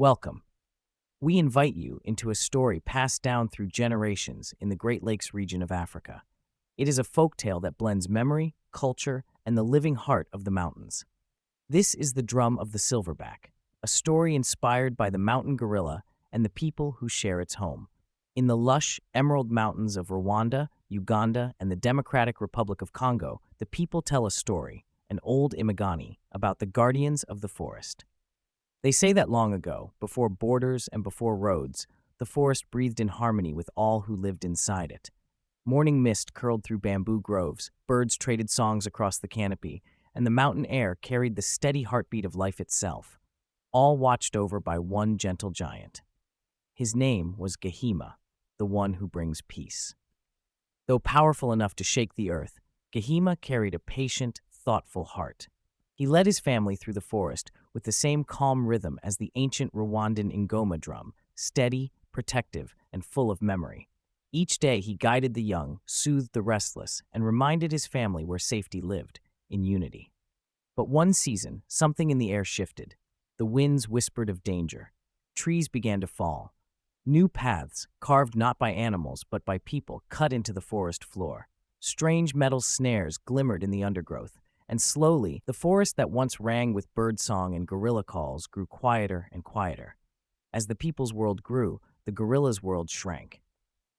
Welcome. We invite you into a story passed down through generations in the Great Lakes region of Africa. It is a folktale that blends memory, culture, and the living heart of the mountains. This is the Drum of the Silverback, a story inspired by the mountain gorilla and the people who share its home. In the lush, emerald mountains of Rwanda, Uganda, and the Democratic Republic of Congo, the people tell a story, an old Imagani, about the guardians of the forest. They say that long ago, before borders and before roads, the forest breathed in harmony with all who lived inside it. Morning mist curled through bamboo groves, birds traded songs across the canopy, and the mountain air carried the steady heartbeat of life itself, all watched over by one gentle giant. His name was Gahima, the one who brings peace. Though powerful enough to shake the earth, Gahima carried a patient, thoughtful heart. He led his family through the forest with the same calm rhythm as the ancient Rwandan Ngoma drum, steady, protective, and full of memory. Each day he guided the young, soothed the restless, and reminded his family where safety lived, in unity. But one season, something in the air shifted. The winds whispered of danger. Trees began to fall. New paths, carved not by animals but by people, cut into the forest floor. Strange metal snares glimmered in the undergrowth, and slowly, the forest that once rang with birdsong and gorilla calls grew quieter and quieter. As the people's world grew, the gorilla's world shrank.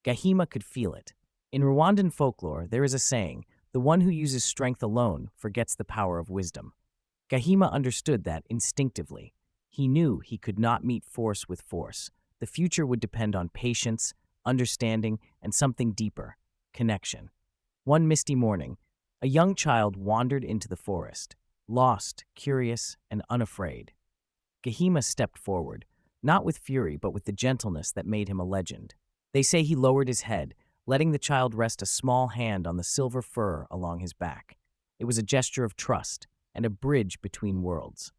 Gahima could feel it. In Rwandan folklore, there is a saying, "The one who uses strength alone forgets the power of wisdom." Gahima understood that instinctively. He knew he could not meet force with force. The future would depend on patience, understanding, and something deeper, connection. One misty morning, a young child wandered into the forest, lost, curious, and unafraid. Gahima stepped forward, not with fury but with the gentleness that made him a legend. They say he lowered his head, letting the child rest a small hand on the silver fur along his back. It was a gesture of trust and a bridge between worlds.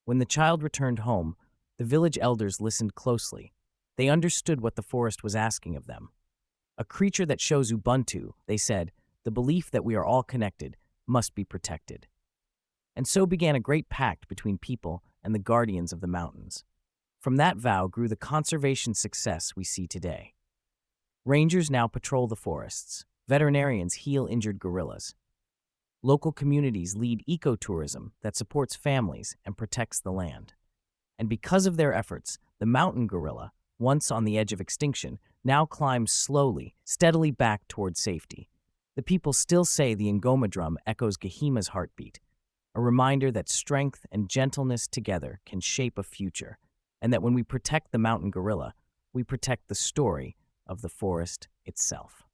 When the child returned home, the village elders listened closely. They understood what the forest was asking of them. A creature that shows Ubuntu, they said, the belief that we are all connected must be protected. And so began a great pact between people and the guardians of the mountains. From that vow grew the conservation success we see today. Rangers now patrol the forests. Veterinarians heal injured gorillas. Local communities lead ecotourism that supports families and protects the land. And because of their efforts, the mountain gorilla, once on the edge of extinction, now climbs slowly, steadily back toward safety. The people still say the Ngoma drum echoes Gahima's heartbeat, a reminder that strength and gentleness together can shape a future, and that when we protect the mountain gorilla, we protect the story of the forest itself.